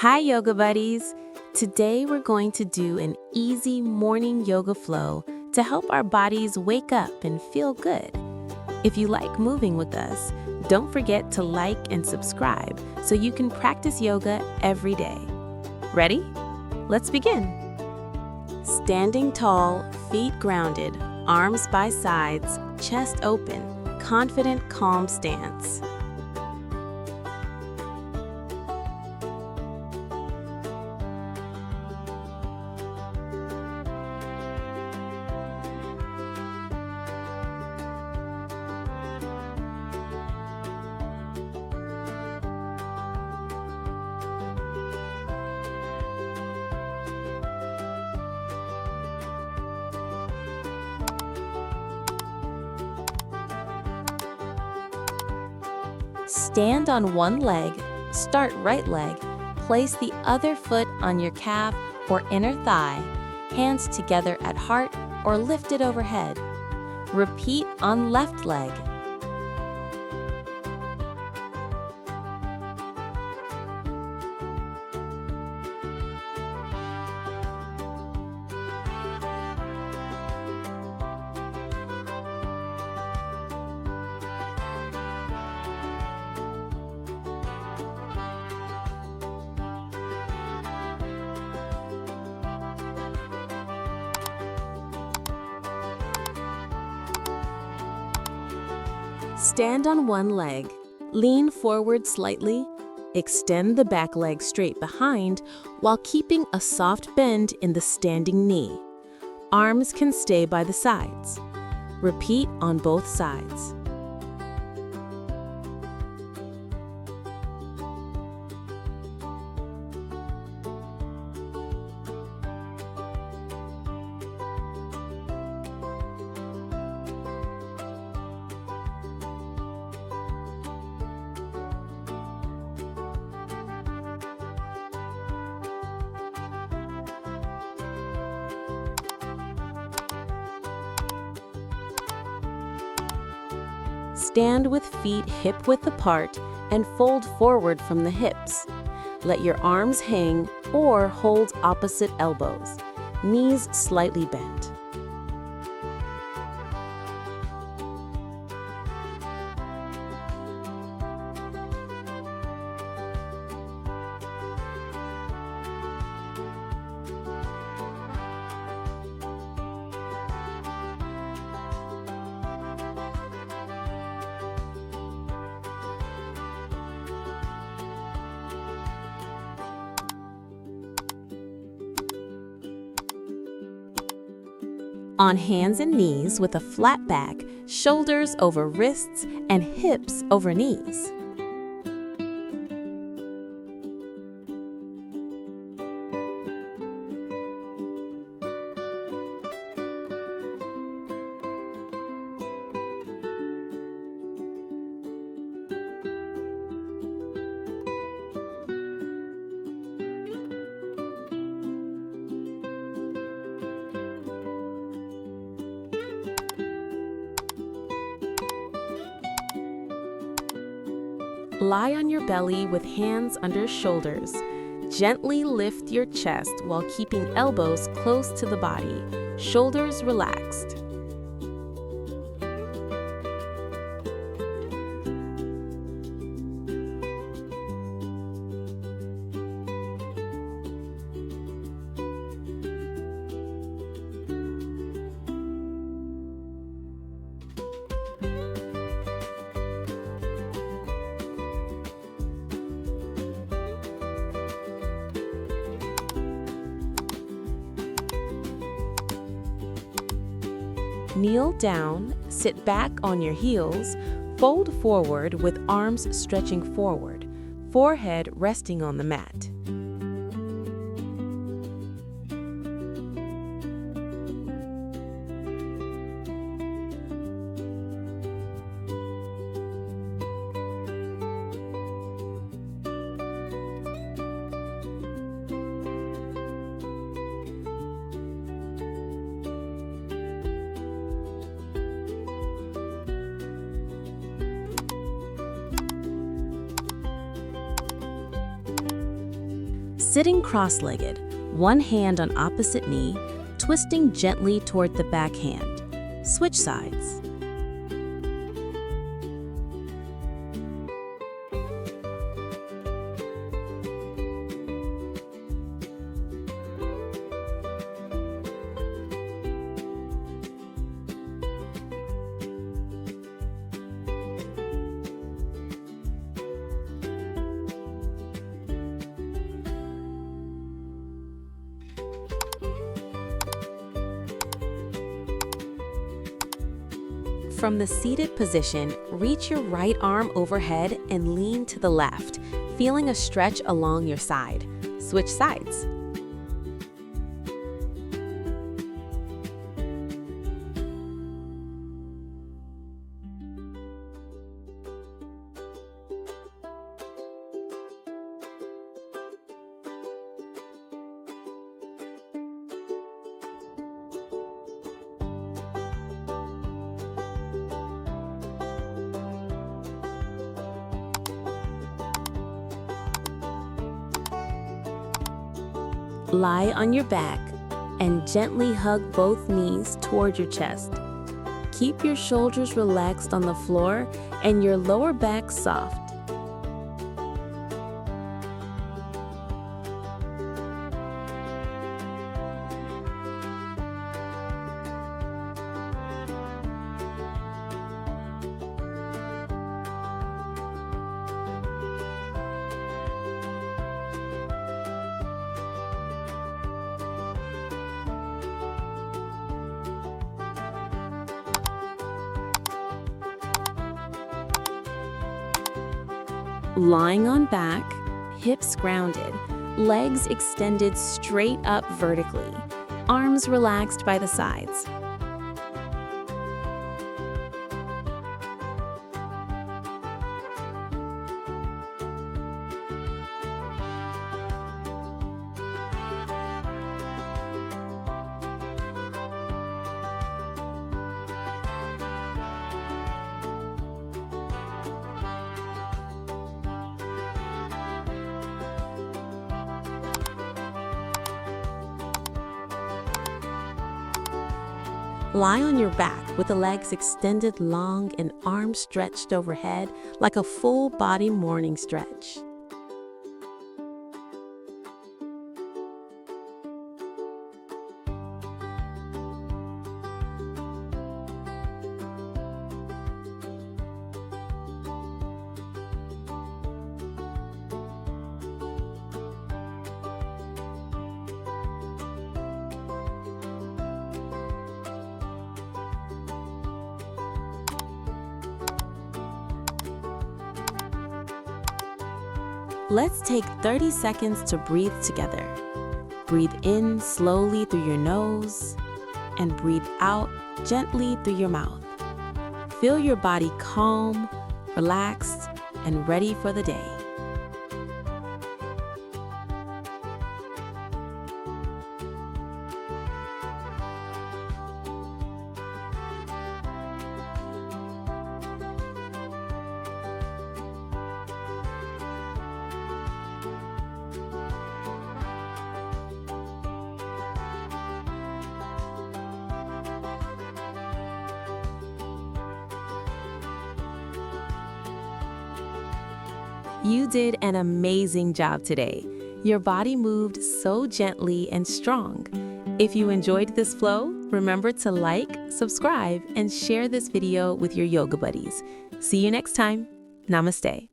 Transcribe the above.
Hi, yoga buddies! Today we're going to do an easy morning yoga flow to help our bodies wake up and feel good. If you like moving with us, don't forget to like and subscribe so you can practice yoga every day. Ready? Let's begin. Standing tall, feet grounded, arms by sides, chest open, confident, calm stance. Stand on one leg, start right leg, place the other foot on your calf or inner thigh, hands together at heart or lifted overhead. Repeat on left leg. Stand on one leg, lean forward slightly, extend the back leg straight behind while keeping a soft bend in the standing knee. Arms can stay by the sides. Repeat on both sides. Stand with feet hip-width apart and fold forward from the hips. Let your arms hang or hold opposite elbows, knees slightly bent. On hands and knees with a flat back, shoulders over wrists and hips over knees. Lie on your belly with hands under shoulders. Gently lift your chest while keeping elbows close to the body, shoulders relaxed. Kneel down, sit back on your heels, fold forward with arms stretching forward, forehead resting on the mat. Sitting cross-legged, one hand on opposite knee, twisting gently toward the back hand. Switch sides. From the seated position, reach your right arm overhead and lean to the left, feeling a stretch along your side. Switch sides. Lie on your back and gently hug both knees toward your chest. Keep your shoulders relaxed on the floor and your lower back soft. Lying on back, hips grounded, legs extended straight up vertically, arms relaxed by the sides. Lie on your back with the legs extended long and arms stretched overhead like a full body morning stretch. Let's take 30 seconds to breathe together. Breathe in slowly through your nose and breathe out gently through your mouth. Feel your body calm, relaxed, and ready for the day. You did an amazing job today. Your body moved so gently and strong. If you enjoyed this flow, remember to like, subscribe, and share this video with your yoga buddies. See you next time. Namaste.